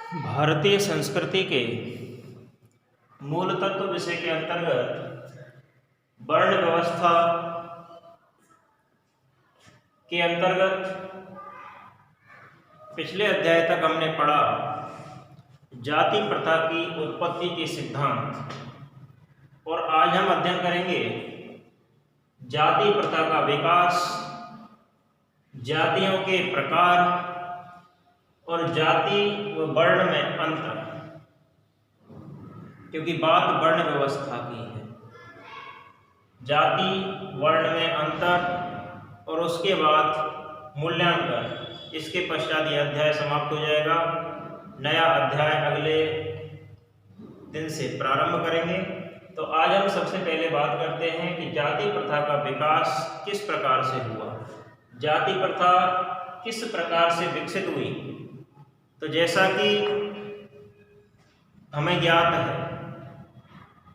भारतीय संस्कृति के मूल तत्व विषय के अंतर्गत वर्ण व्यवस्था के अंतर्गत पिछले अध्याय तक हमने पढ़ा जाति प्रथा की उत्पत्ति के सिद्धांत, और आज हम अध्ययन करेंगे जाति प्रथा का विकास, जातियों के प्रकार और जाति व वर्ण में अंतर, क्योंकि बात वर्ण व्यवस्था की है। जाति वर्ण में अंतर और उसके बाद मूल्यांकन, इसके पश्चात यह अध्याय समाप्त हो जाएगा। नया अध्याय अगले दिन से प्रारंभ करेंगे। तो आज हम सबसे पहले बात करते हैं कि जाति प्रथा का विकास किस प्रकार से हुआ, जाति प्रथा किस प्रकार से विकसित हुई। तो जैसा कि हमें ज्ञात है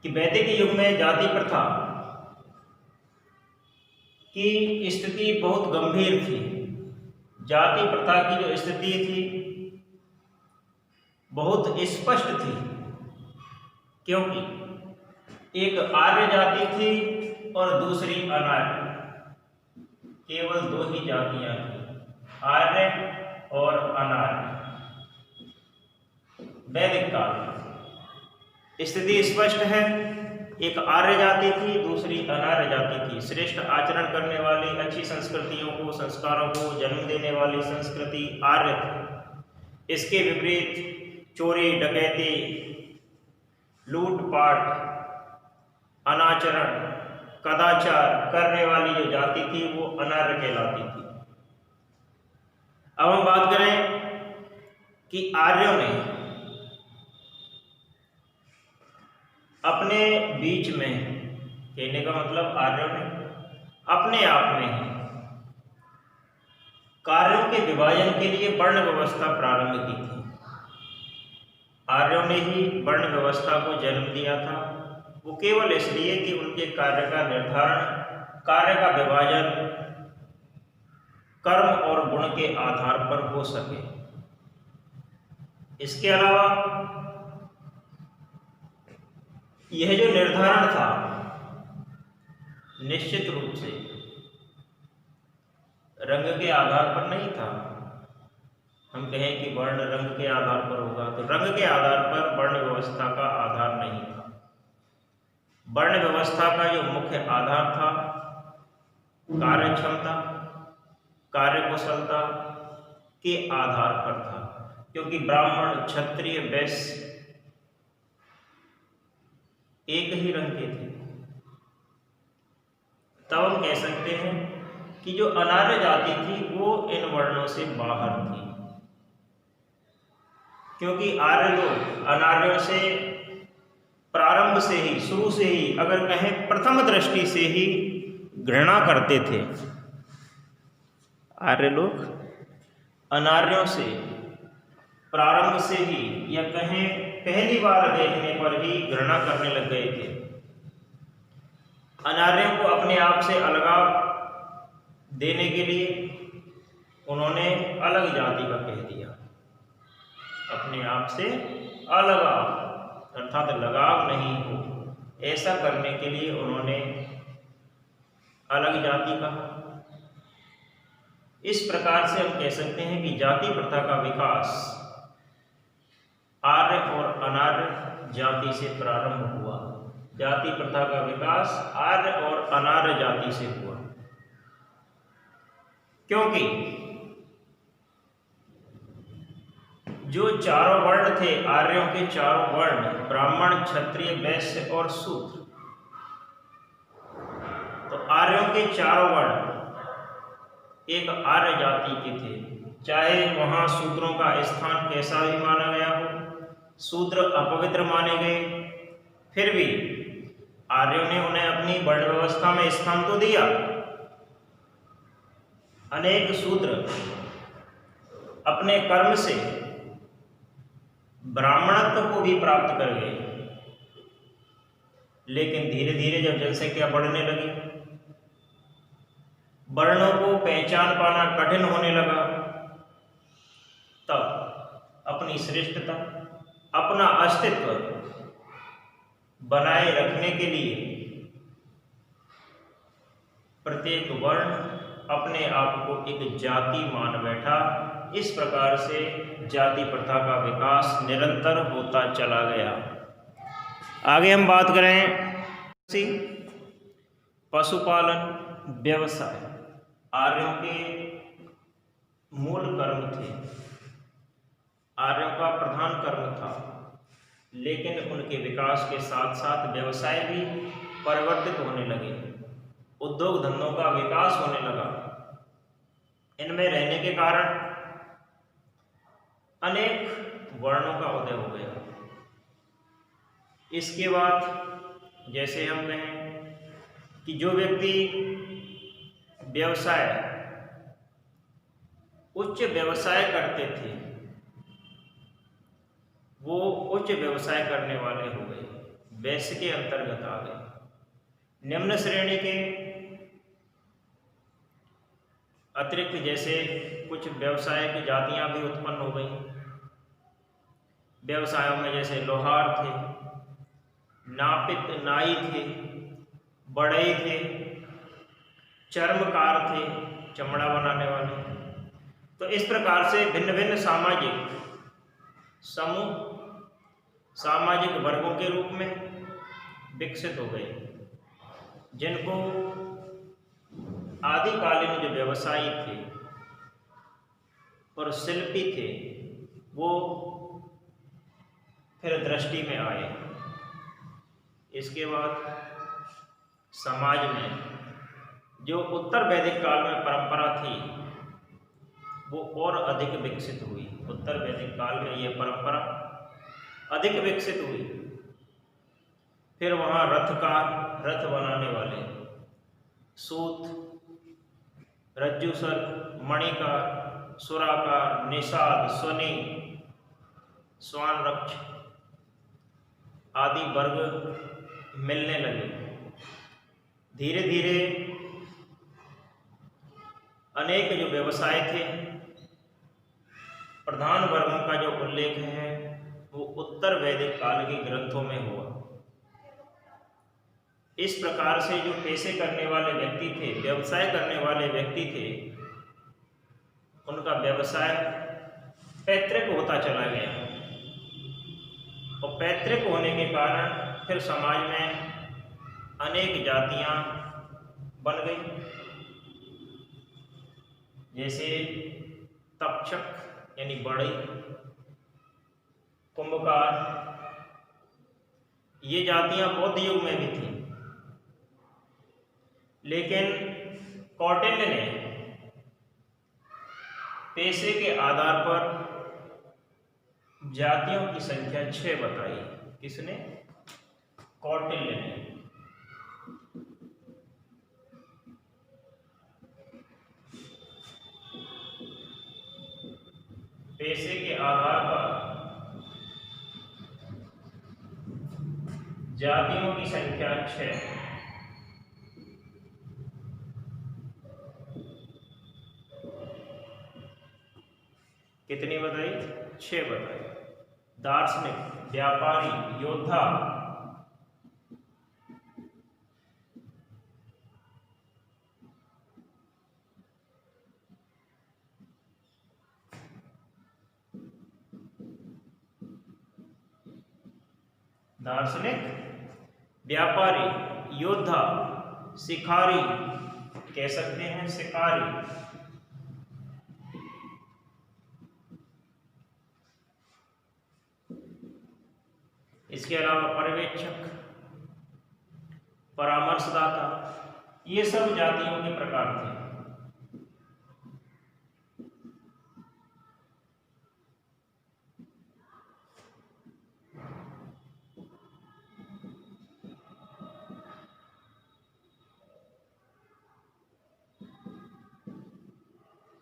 कि वैदिक युग में जाति प्रथा की स्थिति बहुत गंभीर थी। जाति प्रथा की जो स्थिति थी बहुत स्पष्ट थी, क्योंकि एक आर्य जाति थी और दूसरी अनार्य। केवल दो ही जातियां थी, आर्य और अनार्य। वैदिक काल में स्थिति स्पष्ट है, एक आर्य जाति थी, दूसरी अनार्य जाति थी। श्रेष्ठ आचरण करने वाली, अच्छी संस्कृतियों को, संस्कारों को जन्म देने वाली संस्कृति आर्य थी। इसके विपरीत चोरी डकैती, लूटपाट, अनाचरण, कदाचार करने वाली जो जाति थी वो अनार्य कहलाती थी। अब हम बात करें कि आर्यों ने अपने बीच में, कहने का मतलब आर्यों ने अपने आप में ही कार्यों के विभाजन के लिए वर्ण व्यवस्था प्रारंभ की थी। आर्यों ने ही वर्ण व्यवस्था को जन्म दिया था। वो केवल इसलिए कि उनके कार्य का निर्धारण, कार्य का विभाजन कर्म और गुण के आधार पर हो सके। इसके अलावा यह जो निर्धारण था निश्चित रूप से रंग के आधार पर नहीं था। हम कहें कि वर्ण रंग के आधार पर होगा, तो रंग के आधार पर वर्ण व्यवस्था का आधार नहीं था। वर्ण व्यवस्था का जो मुख्य आधार था कार्य क्षमता, कार्य कुशलता के आधार पर था, क्योंकि ब्राह्मण, क्षत्रिय, वैश्य एक ही रंग के थे। तब हम कह सकते हैं कि जो अनार्य जाति थी वो इन वर्णों से बाहर थी, क्योंकि आर्य लोग अनार्यों से प्रारंभ से ही, शुरू से ही, अगर कहें प्रथम दृष्टि से ही घृणा करते थे। आर्य लोग अनार्यों से प्रारंभ से ही, या कहें पहली बार देखने पर ही घृणा करने लग गए थे। अनार्यों को अपने आप से अलगाव देने के लिए उन्होंने अलग जाति का कह दिया। अपने आप से अलगाव अर्थात लगाव नहीं हो, ऐसा करने के लिए उन्होंने अलग जाति कहा। इस प्रकार से हम कह सकते हैं कि जाति प्रथा का विकास आर्य और अनार्य जाति से प्रारंभ हुआ। जाति प्रथा का विकास आर्य और अनार्य जाति से हुआ, क्योंकि जो चारों वर्ण थे, आर्यों के चारों वर्ण, ब्राह्मण, क्षत्रिय, वैश्य और शूद्र, तो आर्यों के चारों वर्ण एक आर्य जाति के थे। चाहे वहां शूद्रों का स्थान कैसा भी माना गया हो, शूद्र अपवित्र माने गए, फिर भी आर्यों ने उन्हें अपनी वर्ण व्यवस्था में स्थान तो दिया। अनेक शूद्र अपने कर्म से ब्राह्मणत्व को भी प्राप्त कर गए, लेकिन धीरे धीरे जब जनसंख्या बढ़ने लगी, वर्णों को पहचान पाना कठिन होने लगा, तब अपने अपनी श्रेष्ठता, अपना अस्तित्व बनाए रखने के लिए प्रत्येक वर्ण अपने आप को एक जाति मान बैठा। इस प्रकार से जाति प्रथा का विकास निरंतर होता चला गया। आगे हम बात करें पशुपालन व्यवसाय। आर्यों के मूल कर्म थे, आर्यों का प्रधान कर्म था, लेकिन उनके विकास के साथ साथ व्यवसाय भी परिवर्तित होने लगे, उद्योग धंधों का विकास होने लगा। इनमें रहने के कारण अनेक वर्णों का उदय हो गया। इसके बाद जैसे हम कहें कि जो व्यक्ति व्यवसाय, उच्च व्यवसाय करते थे, वो उच्च व्यवसाय करने वाले हो गए, वैश्य के अंतर्गत आ गए। निम्न श्रेणी के अतिरिक्त जैसे कुछ व्यवसाय की जातियां भी उत्पन्न हो गई। व्यवसायों में जैसे लोहार थे, नापित नाई थे, बढ़ई थे, चर्मकार थे, चमड़ा बनाने वाले। तो इस प्रकार से भिन्न भिन्न सामाजिक समूह, सामाजिक वर्गों के रूप में विकसित हो गए, जिनको आदिकालीन जो व्यवसायी थे और शिल्पी थे वो फिर दृष्टि में आए। इसके बाद समाज में जो उत्तर वैदिक काल में परंपरा थी वो और अधिक विकसित हुई। उत्तर वैदिक काल में ये परंपरा अधिक विकसित हुई। फिर वहाँ रथकार, रथ बनाने वाले, सूत, रज्जुसर, मणिकार, सुराकार, निषाद, स्वनी, स्वान रक्ष आदि वर्ग मिलने लगे। धीरे धीरे अनेक जो व्यवसाय थे, प्रधान वर्गों का जो उल्लेख है वो उत्तर वैदिक काल के ग्रंथों में हुआ। इस प्रकार से जो पेशे करने वाले व्यक्ति थे, व्यवसाय करने वाले व्यक्ति थे, उनका व्यवसाय पैतृक होता चला गया और पैतृक होने के कारण फिर समाज में अनेक जातियां बन गई। जैसे तक्षक यानी बढ़ई, कुंभकार, ये जातियां बौद्ध युग में भी थी, लेकिन कौटिल्य ने पेशे के आधार पर जातियों की संख्या 6 बताई। किसने? कौटिल्य ने। पेशे के आधार पर जातियों की संख्या 6। कितनी बताई? 6 बताई। दार्शनिक, व्यापारी, योद्धा, दार्शनिक, व्यापारी, योद्धा, शिकारी, कह सकते हैं शिकारी, इसके अलावा पर्यवेक्षक, परामर्शदाता, ये सब जातियों के प्रकार थे।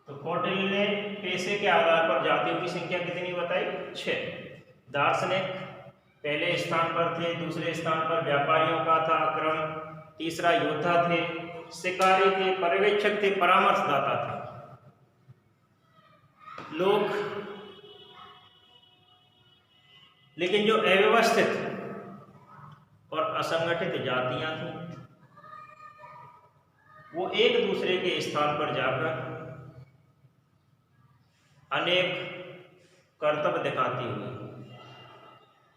तो कौटिल्य ने पेशे के आधार पर जातियों की संख्या कितनी बताई? 6। दार्शनिक पहले स्थान पर थे, दूसरे स्थान पर व्यापारियों का था क्रम, तीसरा योद्धा थे, शिकारी थे, पर्यवेक्षक थे, परामर्शदाता थे। लोग लेकिन जो अव्यवस्थित और असंगठित जातियां थीं वो एक दूसरे के स्थान पर जाकर अनेक कर्तव्य दिखाती हुई,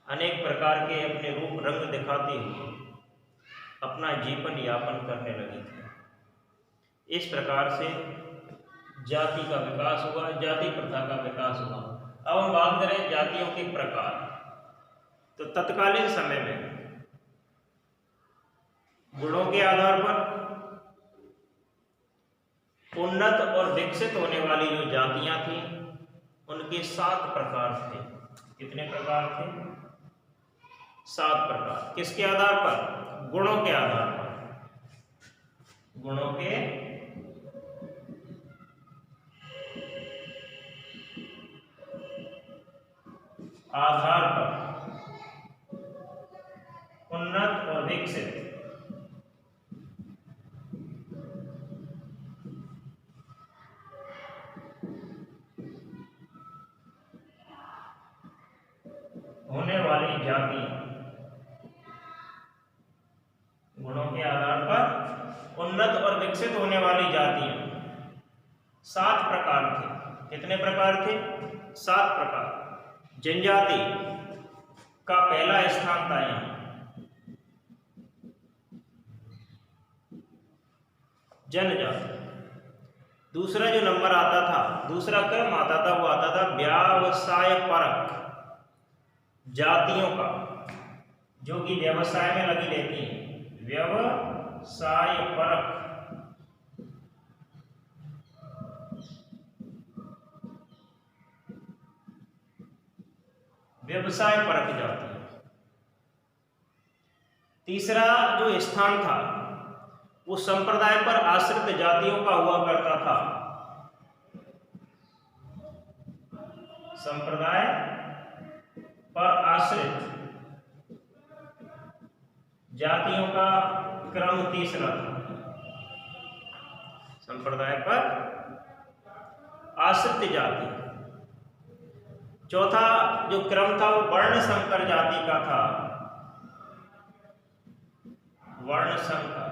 अनेक प्रकार के अपने रूप रंग दिखाती हुई अपना जीवन यापन करने लगी थी। इस प्रकार से जाति का विकास हुआ, जाति प्रथा का विकास हुआ। अब हम बात करें जातियों के प्रकार। तो तत्कालीन समय में गुणों के आधार पर उन्नत और विकसित होने वाली जो जातियां थी उनके 7 प्रकार थे। कितने प्रकार थे? 7 प्रकार। किसके आधार पर? गुणों के आधार पर। गुणों के आधार पर उन्नत और विकसित होने वाली जाति, गुणों के आधार पर उन्नत और विकसित होने वाली जातियां 7 प्रकार थे। कितने प्रकार थे? 7 प्रकार। जनजाति का पहला स्थान था यहां। जनजाति। दूसरा जो नंबर आता था, दूसरा क्रम आता था, वो आता था व्यवसाय परक जातियों का, जो कि व्यवसाय में लगी रहती हैं। व्यवसाय परक व्यवसाय परक जाति। तीसरा जो स्थान था वो संप्रदाय पर आश्रित जातियों का हुआ करता था। संप्रदाय पर आश्रित जातियों का क्रम तीसरा था। संप्रदाय पर आश्रित जाति। चौथा जो क्रम था वो वर्ण संकर जाति का था। वर्ण संकर।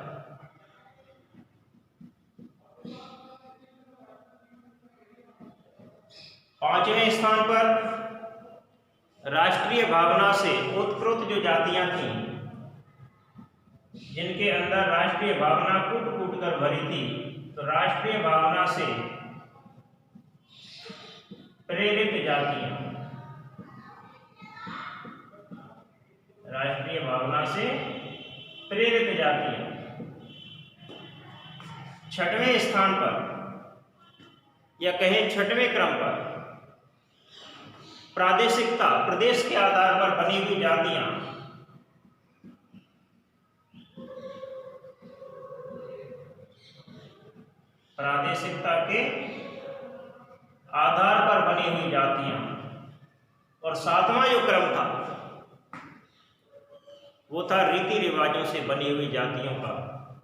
पांचवें स्थान पर राष्ट्रीय भावना से उत्प्रोत जो जातियां थीं, जिनके अंदर राष्ट्रीय भावना कूट कूट कर भरी थी, तो राष्ट्रीय भावना से प्रेरित जातियां, राष्ट्रीय भावना से प्रेरित जातियां। छठवें स्थान पर या कहें छठवें क्रम पर प्रादेशिकता, प्रदेश के आधार पर बनी हुई जातियां, प्रादेशिकता के आधार पर बनी हुई जातियां। और 7वां जो क्रम था वो था रीति रिवाजों से बनी हुई जातियों का।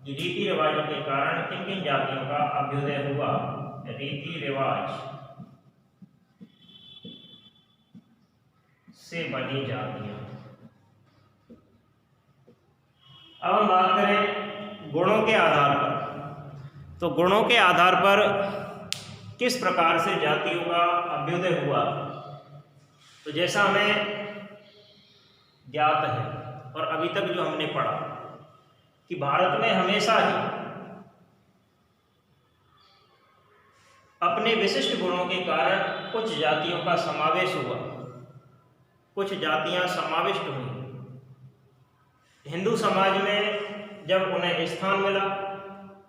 रीति रिवाजों के कारण किन किन जातियों का अभ्युदय हुआ? रीति रिवाज से बनी जातियां। अब हम बात करें गुणों के आधार पर। तो गुणों के आधार पर किस प्रकार से जातियों का अभ्युदय हुआ? तो जैसा हमें ज्ञात है और अभी तक जो हमने पढ़ा कि भारत में हमेशा ही अपने विशिष्ट गुणों के कारण कुछ जातियों का समावेश हुआ, कुछ जातियां समाविष्ट हुई। हिंदू समाज में जब उन्हें स्थान मिला,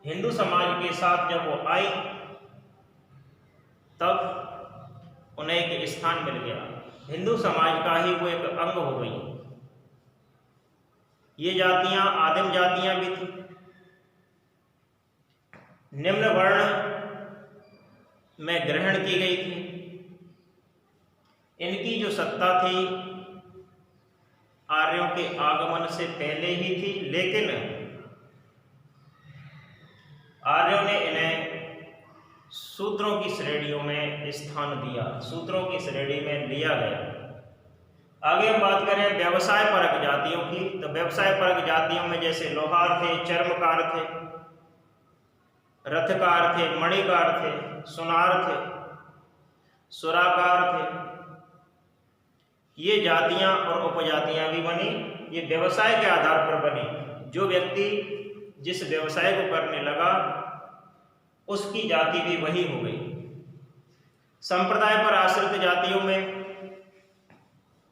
हिंदू समाज के साथ जब वो आई, तब उन्हें एक स्थान मिल गया, हिंदू समाज का ही वो एक अंग हो गई। ये जातियां आदिम जातियां भी थी, निम्न वर्ण में ग्रहण की गई थी। इनकी जो सत्ता थी आर्यों के आगमन से पहले ही थी, लेकिन आर्यों ने इन्हें शूद्रों की श्रेणियों में स्थान दिया, शूद्रों की श्रेणी में लिया गया। आगे हम बात करें व्यवसाय परक जातियों की, तो व्यवसाय परक जातियों में जैसे लोहार थे, चर्मकार थे, रथकार थे, मणिकार थे, सुनार थे, सुराकार थे। ये जातियां और उपजातियां भी बनी, ये व्यवसाय के आधार पर बनी। जो व्यक्ति जिस व्यवसाय को करने लगा उसकी जाति भी वही हो गई। संप्रदाय पर आश्रित जातियों में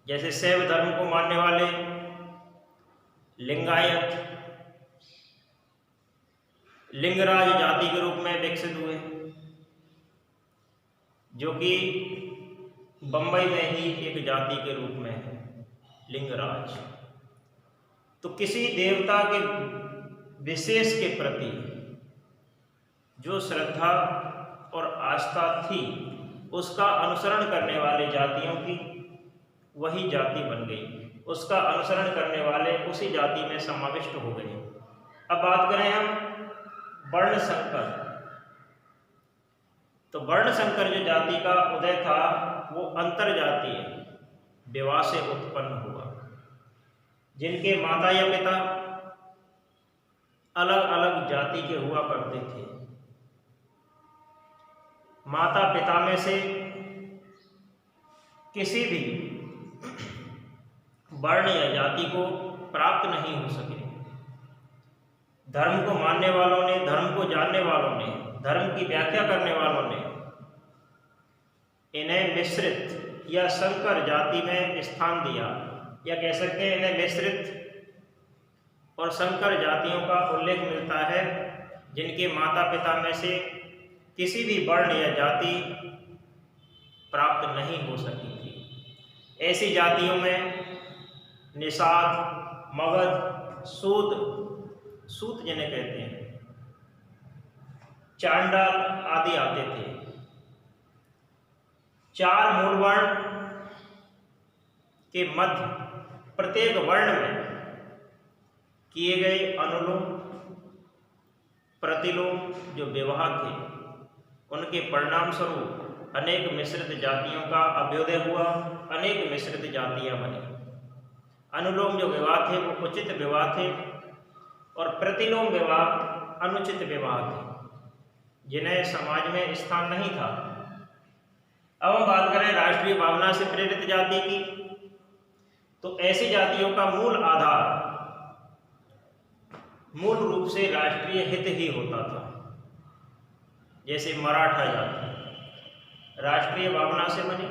जैसे शैव धर्म को मानने वाले लिंगायत, लिंगराज जाति के रूप में विकसित हुए, जो कि बंबई में ही एक जाति के रूप में है, लिंगराज। तो किसी देवता के विशेष के प्रति जो श्रद्धा और आस्था थी उसका अनुसरण करने वाले जातियों की वही जाति बन गई, उसका अनुसरण करने वाले उसी जाति में समाविष्ट हो गए। अब बात करें हम वर्ण संकर, तो वर्ण संकर जो जाति का उदय था वो अंतर जातीय विवाह से उत्पन्न हुआ, जिनके माता या पिता अलग अलग जाति के हुआ करते थे। माता पिता में से किसी भी वर्ण या जाति को प्राप्त नहीं हो सके। धर्म को मानने वालों ने, धर्म को जानने वालों ने, धर्म की व्याख्या करने वालों ने इन्हें मिश्रित या संकर जाति में स्थान दिया, या कह सकते हैं इन्हें मिश्रित और संकर जातियों का उल्लेख मिलता है जिनके माता पिता में से किसी भी वर्ण या जाति प्राप्त नहीं हो सकी थी। ऐसी जातियों में निषाद, मगध, सूत जिन्हें कहते हैं, चांडाल आदि आते थे। चार मूल वर्ण के मध्य प्रत्येक वर्ण में किए गए अनुलोम प्रतिलोम जो विवाह थे उनके परिणाम स्वरूप अनेक मिश्रित जातियों का अभ्युदय हुआ, अनेक मिश्रित जातियां बनी। अनुलोम जो विवाह थे वो उचित विवाह थे और प्रतिलोम विवाह अनुचित विवाह थे, जिन्हें समाज में स्थान नहीं था। अब हम बात करें राष्ट्रीय भावना से प्रेरित जाति की, तो ऐसी जातियों का मूल आधार मूल रूप से राष्ट्रीय हित ही होता था। जैसे मराठा जाति राष्ट्रीय भावना से बनी,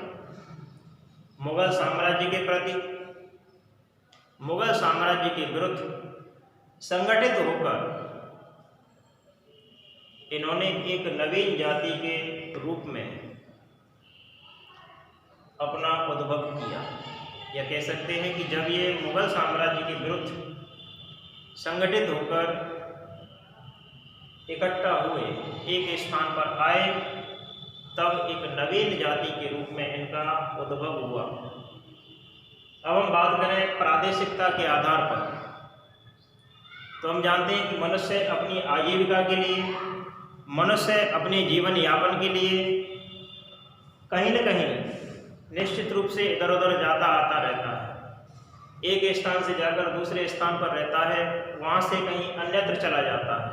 मुगल साम्राज्य के प्रति, मुगल साम्राज्य के विरुद्ध संगठित होकर इन्होंने एक नवीन जाति के रूप में अपना उद्भव किया, या कह सकते हैं कि जब ये मुगल साम्राज्य के विरुद्ध संगठित होकर इकट्ठा हुए, एक स्थान पर आए, तब एक नवीन जाति के रूप में इनका उद्भव हुआ। अब हम बात करें प्रादेशिकता के आधार पर, तो हम जानते हैं कि मनुष्य अपनी आजीविका के लिए, मनुष्य अपने जीवन यापन के लिए कहीं न कहीं निश्चित रूप से इधर उधर जाता आता रहता है। एक स्थान से जाकर दूसरे स्थान पर रहता है, वहाँ से कहीं अन्यत्र चला जाता है।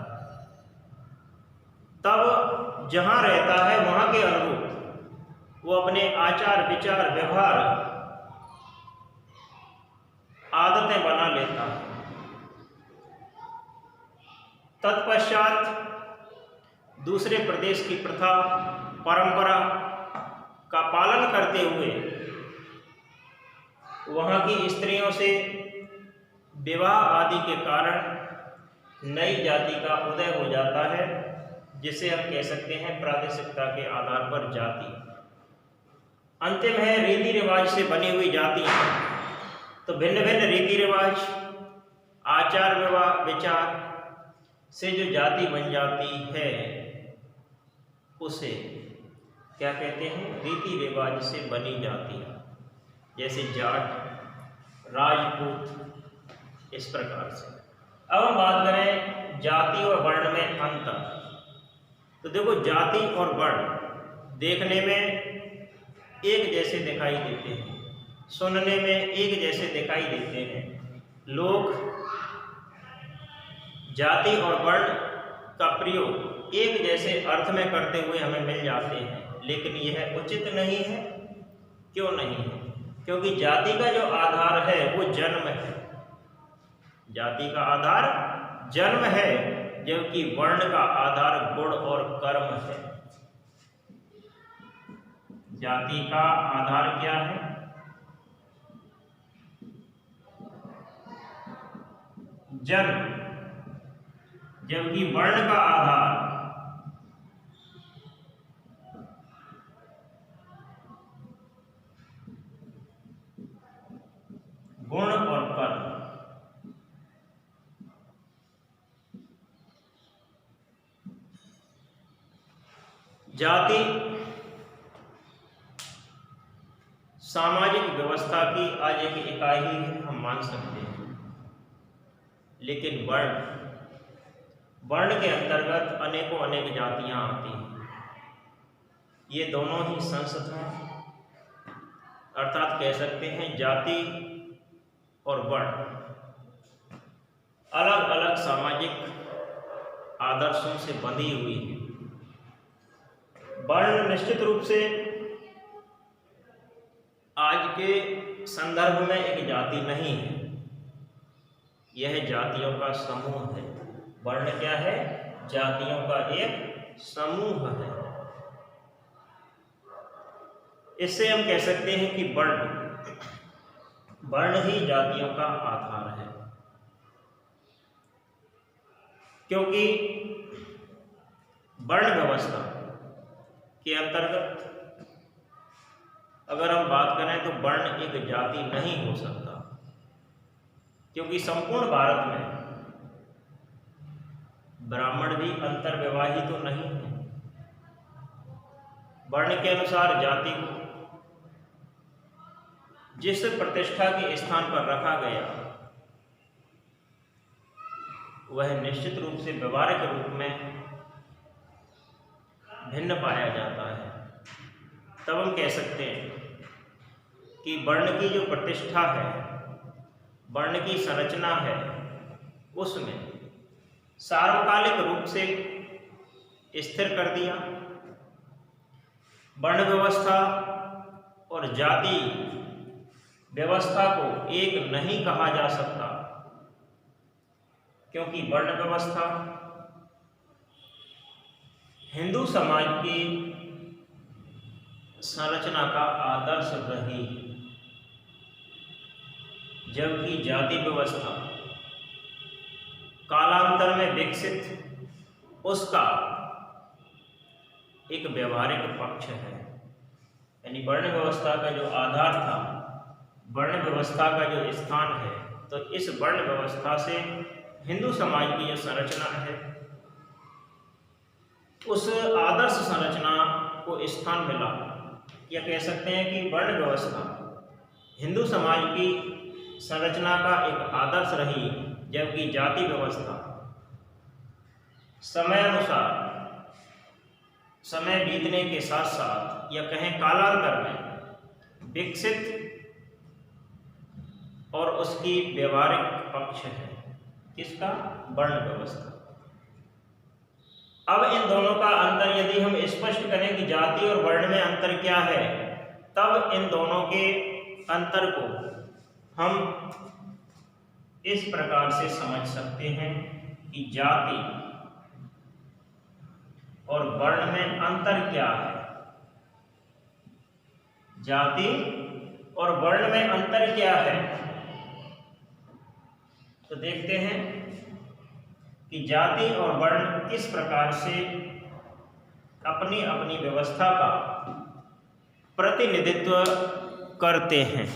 तब जहाँ रहता है वहाँ के अनुरूप वो अपने आचार विचार व्यवहार आदतें बना लेता है। तत्पश्चात दूसरे प्रदेश की प्रथा परंपरा का पालन करते हुए वहाँ की स्त्रियों से विवाह आदि के कारण नई जाति का उदय हो जाता है, जिसे हम कह सकते हैं प्रादेशिकता के आधार पर जाति। अंतिम है रीति रिवाज से बनी हुई जातियाँ। तो भिन्न भिन्न रीति रिवाज, आचार व्यवहार विचार से जो जाति बन जाती है उसे क्या कहते हैं? रीति रिवाज से बनी जाती है। जैसे जाट, राजपूत, इस प्रकार से। अब हम बात करें जाति और वर्ण में अंतर। तो देखो, जाति और वर्ण देखने में एक जैसे दिखाई देते हैं, सुनने में एक जैसे दिखाई देते हैं। लोग जाति और वर्ण का प्रयोग एक जैसे अर्थ में करते हुए हमें मिल जाते हैं, लेकिन यह उचित नहीं है। क्यों नहीं है? क्योंकि जाति का जो आधार है वो जन्म है। जाति का आधार जन्म है, जबकि वर्ण का आधार गुण और कर्म है। जाति का आधार क्या है? जन्म, जबकि वर्ण का आधार गुण और कर्म। जाति सामाजिक व्यवस्था की आज एक इकाई है, हम मान सकते हैं। लेकिन वर्ण के अंतर्गत अनेकों अनेक जातियां आती हैं। ये दोनों ही संस्थ हैं, अर्थात कह सकते हैं जाति और वर्ण अलग अलग सामाजिक आदर्शों से बंधी हुई है। वर्ण निश्चित रूप से आज के संदर्भ में एक जाति नहीं है, यह जातियों का समूह है। वर्ण क्या है? जातियों का एक समूह है। इससे हम कह सकते हैं कि वर्ण ही जातियों का आधार है, क्योंकि वर्ण व्यवस्था के अंतर्गत अगर हम बात करें तो वर्ण एक जाति नहीं हो सकता, क्योंकि संपूर्ण भारत में ब्राह्मण भी अंतर्विवाही तो नहीं है। वर्ण के अनुसार जाति को जिस प्रतिष्ठा के स्थान पर रखा गया वह निश्चित रूप से व्यवहारिक रूप में भिन्न पाया जाता है। तब हम कह सकते हैं कि वर्ण की जो प्रतिष्ठा है, वर्ण की संरचना है, उसमें सार्वकालिक रूप से स्थिर कर दिया। वर्ण व्यवस्था और जाति व्यवस्था को एक नहीं कहा जा सकता, क्योंकि वर्ण व्यवस्था हिंदू समाज की संरचना का आदर्श रही, जबकि जाति व्यवस्था कालांतर में विकसित उसका एक व्यवहारिक पक्ष है। यानी वर्ण व्यवस्था का जो आधार था, वर्ण व्यवस्था का जो स्थान है, तो इस वर्ण व्यवस्था से हिंदू समाज की जो संरचना है, उस आदर्श संरचना को स्थान मिला। या कह सकते हैं कि वर्ण व्यवस्था हिंदू समाज की संरचना का एक आदर्श रही, जबकि जाति व्यवस्था समय अनुसार, समय बीतने के साथ साथ या कहें कालांतर में विकसित और उसकी व्यवहारिक पक्ष है। किसका? वर्ण व्यवस्था। अब इन दोनों का अंतर यदि हम स्पष्ट करें कि जाति और वर्ण में अंतर क्या है, तब इन दोनों के अंतर को हम इस प्रकार से समझ सकते हैं कि जाति और वर्ण में अंतर क्या है। जाति और वर्ण में अंतर क्या है, तो देखते हैं कि जाति और वर्ण किस प्रकार से अपनी अपनी व्यवस्था का प्रतिनिधित्व करते हैं।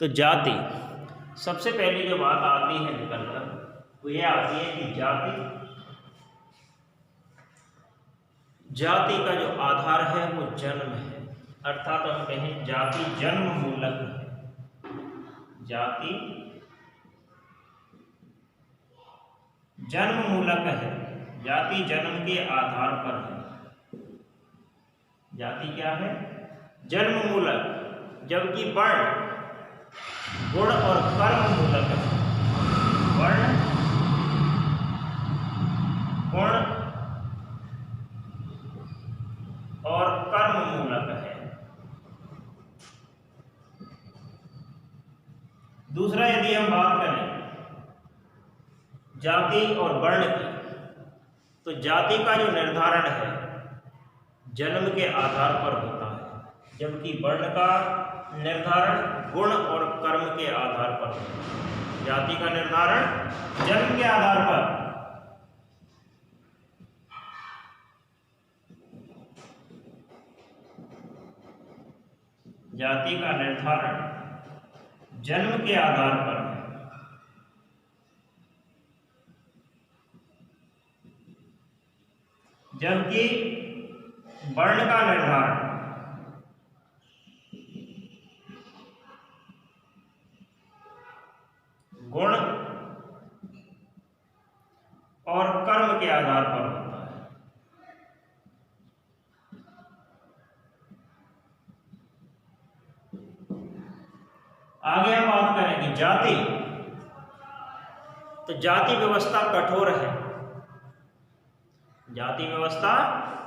तो जाति, सबसे पहली जो बात आती है निकलकर, वो ये आती है कि जाति का जो आधार है वो जन्म है, अर्थात हम कहें जाति जन्म मूलक है। जाति जन्म मूलक है, जाति जन्म के आधार पर है। जाति क्या है? जन्म मूलक, जबकि वर्ण गुण और कर्म मूलक है। वर्ण गुण और कर्म मूलक है। दूसरा, यदि हम बात करें जाति और वर्ण की, तो जाति का जो निर्धारण है जन्म के आधार पर होता है, जबकि वर्ण का निर्धारण गुण और कर्म के आधार पर होता है। जाति का निर्धारण जन्म के आधार पर, जाति का निर्धारण जन्म के आधार पर है, जबकि वर्ण का निर्धारण गुण और कर्म के आधार पर होता है। आगे हम बात करेंगे जाति। तो जाति व्यवस्था कठोर है, जाति व्यवस्था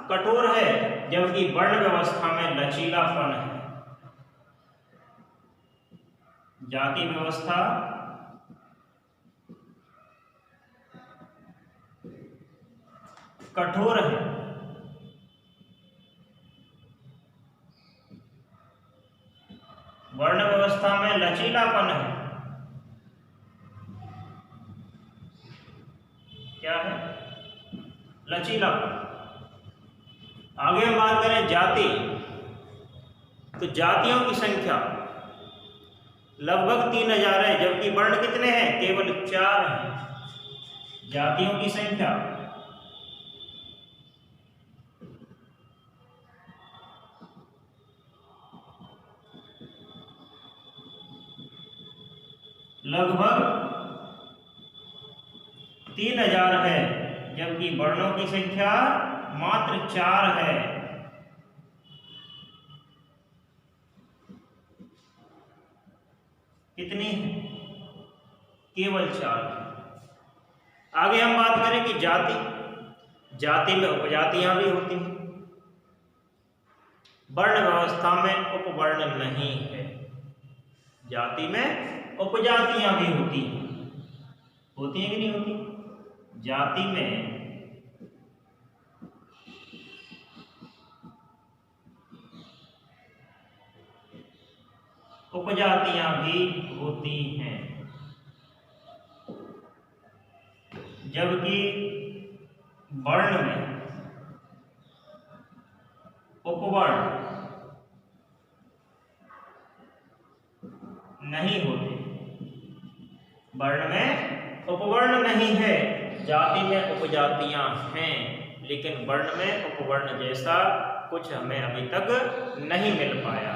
कठोर है, जबकि वर्ण व्यवस्था में लचीलापन है। जाति व्यवस्था कठोर है, वर्ण व्यवस्था में लचीलापन है। क्या है? लचीलापन। आगे हम बात करें जाति, तो जातियों की संख्या लगभग 3000 है, जबकि वर्ण कितने हैं? केवल 4 हैं। जातियों की संख्या लगभग 3000 है, जबकि वर्णों की संख्या मात्र 4 है। कितनी है? केवल 4। आगे हम बात करें कि जाति, जाति में उपजातियां भी होती हैं, वर्ण व्यवस्था में उपवर्ण नहीं है। जाति में उपजातियां भी होती हैं कि नहीं होती? जाति में उपजातियां भी होती हैं, जबकि वर्ण में उपवर्ण नहीं होते। वर्ण में उपवर्ण नहीं है, जाति में उपजातियां हैं, लेकिन वर्ण में उपवर्ण जैसा कुछ हमें अभी तक नहीं मिल पाया।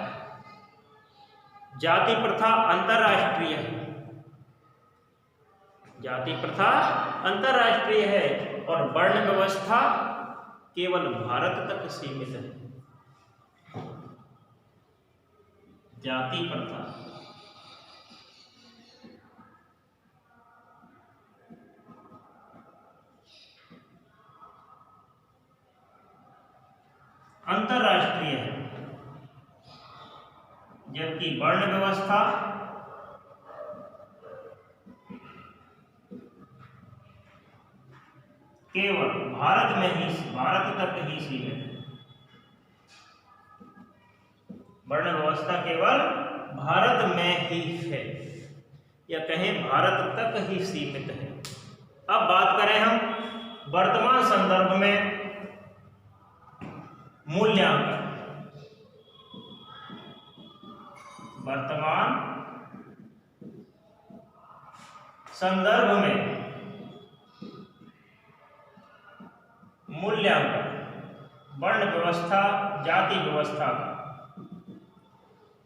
जाति प्रथा अंतरराष्ट्रीय है, जाति प्रथा अंतरराष्ट्रीय है, और वर्ण व्यवस्था केवल भारत तक सीमित है। जाति प्रथा अंतरराष्ट्रीय है, जबकि वर्ण व्यवस्था केवल भारत तक ही सीमित है। वर्ण व्यवस्था केवल भारत में ही है, या कहें भारत तक ही सीमित है। अब बात करें हम वर्तमान संदर्भ में मूल्यांकन। वर्तमान संदर्भ में मूल्यांकन वर्ण व्यवस्था, जाति व्यवस्था का,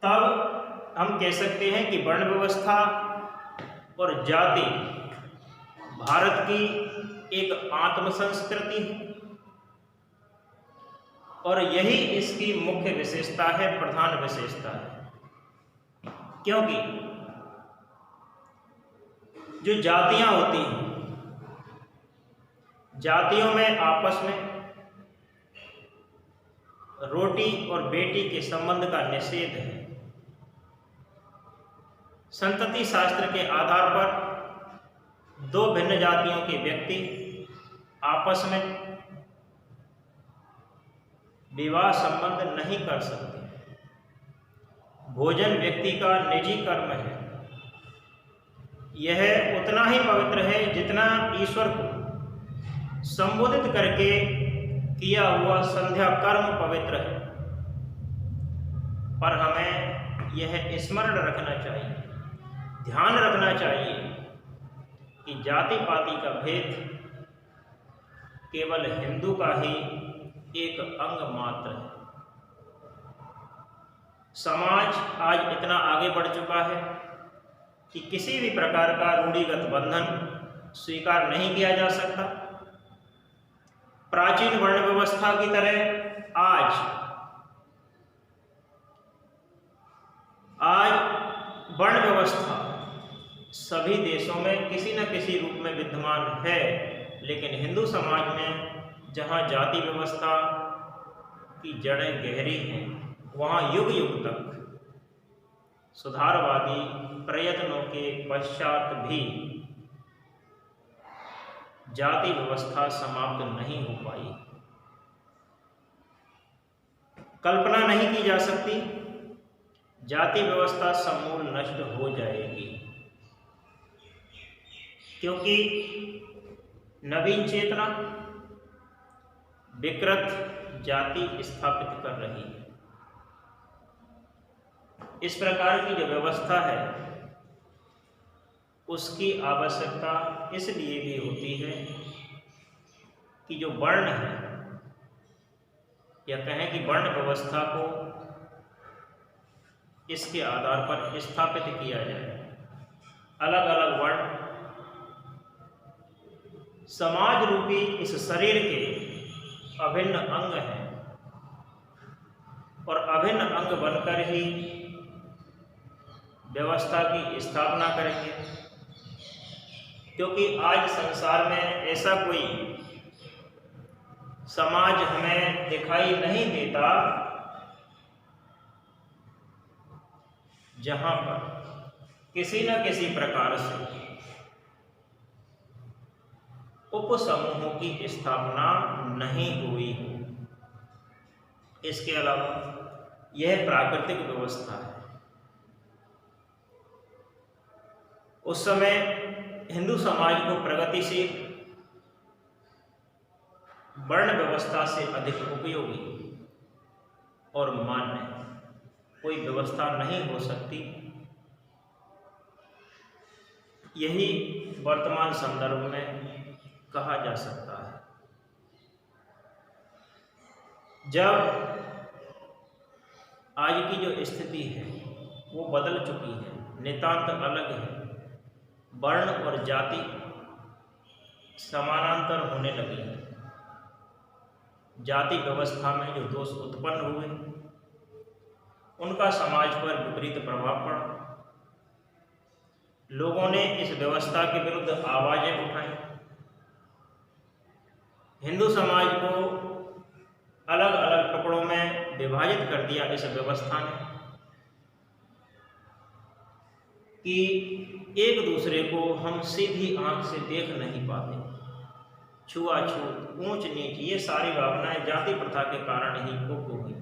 तब हम कह सकते हैं कि वर्ण व्यवस्था और जाति भारत की एक आत्म संस्कृति है, और यही इसकी मुख्य विशेषता है, प्रधान विशेषता है। क्योंकि जो जातियां होती हैं, जातियों में आपस में रोटी और बेटी के संबंध का निषेध है। संतति शास्त्र के आधार पर दो भिन्न जातियों के व्यक्ति आपस में विवाह संबंध नहीं कर सकते। भोजन व्यक्ति का निजी कर्म है। यह उतना ही पवित्र है जितना ईश्वर को संबोधित करके किया हुआ संध्या कर्म पवित्र है। पर हमें यह स्मरण रखना चाहिए, ध्यान रखना चाहिए कि जाति पाति का भेद केवल हिंदू का ही एक अंग मात्र है। समाज आज इतना आगे बढ़ चुका है कि किसी भी प्रकार का रूढ़िगत बंधन स्वीकार नहीं किया जा सकता। प्राचीन वर्ण व्यवस्था की तरह आज वर्ण व्यवस्था सभी देशों में किसी न किसी रूप में विद्यमान है, लेकिन हिंदू समाज में जहाँ जाति व्यवस्था की जड़ें गहरी हैं, वहाँ युग युग तक सुधारवादी प्रयत्नों के पश्चात भी जाति व्यवस्था समाप्त नहीं हो पाई। कल्पना नहीं की जा सकती, जाति व्यवस्था समूल नष्ट हो जाएगी, क्योंकि नवीन चेतना विकृत जाति स्थापित कर रही है। इस प्रकार की जो व्यवस्था है उसकी आवश्यकता इसलिए भी होती है कि जो वर्ण है, या कहें कि वर्ण व्यवस्था को इसके आधार पर स्थापित किया जाए। अलग अलग वर्ण समाज रूपी इस शरीर के अभिन्न अंग हैं और अभिन्न अंग बनकर ही व्यवस्था की स्थापना करेंगे, क्योंकि आज संसार में ऐसा कोई समाज हमें दिखाई नहीं देता जहां पर किसी न किसी प्रकार से उप समूहों की स्थापना नहीं हुई हो। इसके अलावा यह प्राकृतिक व्यवस्था है। उस समय हिंदू समाज को प्रगतिशील वर्ण व्यवस्था से अधिक उपयोगी और मान्य कोई व्यवस्था नहीं हो सकती। यही वर्तमान संदर्भ में कहा जा सकता है। जब आज की जो स्थिति है वो बदल चुकी है, नितांत अलग है। वर्ण और जाति समानांतर होने लगी है। जाति व्यवस्था में जो दोष उत्पन्न हुए उनका समाज पर विपरीत प्रभाव पड़ा। लोगों ने इस व्यवस्था के विरुद्ध आवाजें उठाई। हिंदू समाज को अलग अलग टुकड़ों में विभाजित कर दिया इस व्यवस्था ने कि एक दूसरे को हम सीधी आंख से देख नहीं पाते। छुआछूत, ऊंच नीच, ये सारी भावनाएं जाति प्रथा के कारण ही उग्र हुई।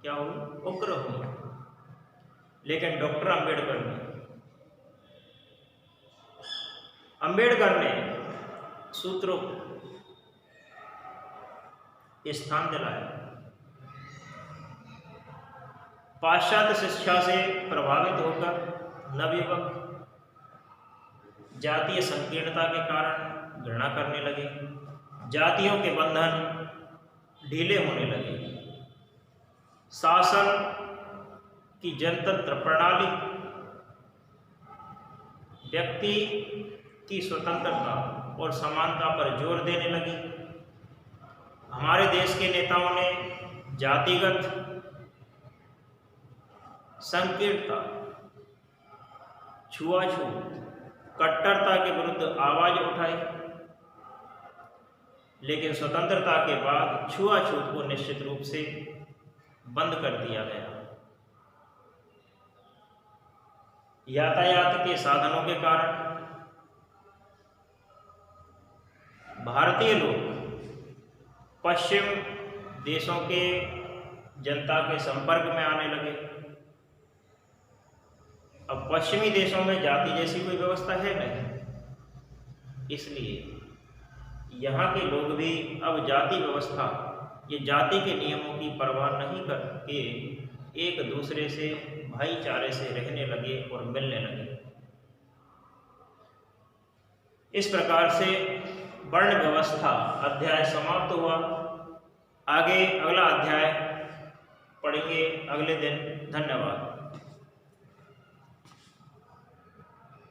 क्या हुई? उग्र हुई। लेकिन डॉक्टर अंबेडकर ने सूत्रों को स्थान दिलाया। पाश्चात्य शिक्षा से प्रभावित होकर नवयुवक जातीय संकीर्णता के कारण घृणा करने लगे। जातियों के बंधन ढीले होने लगे। शासन की जनतंत्र प्रणाली व्यक्ति की स्वतंत्रता और समानता पर जोर देने लगी। हमारे देश के नेताओं ने जातिगत संकीर्णता छुआछूत, कट्टरता के विरुद्ध आवाज उठाई, लेकिन स्वतंत्रता के बाद छुआछूत को निश्चित रूप से बंद कर दिया गया। यातायात के साधनों के कारण भारतीय लोग पश्चिम देशों के जनता के संपर्क में आने लगे। अब पश्चिमी देशों में जाति जैसी कोई व्यवस्था है नहीं, इसलिए यहाँ के लोग भी अब जाति व्यवस्था, ये जाति के नियमों की परवाह नहीं करके एक दूसरे से भाईचारे से रहने लगे और मिलने लगे। इस प्रकार से वर्ण व्यवस्था अध्याय समाप्त हुआ। आगे अगला अध्याय पढ़ेंगे अगले दिन। धन्यवाद।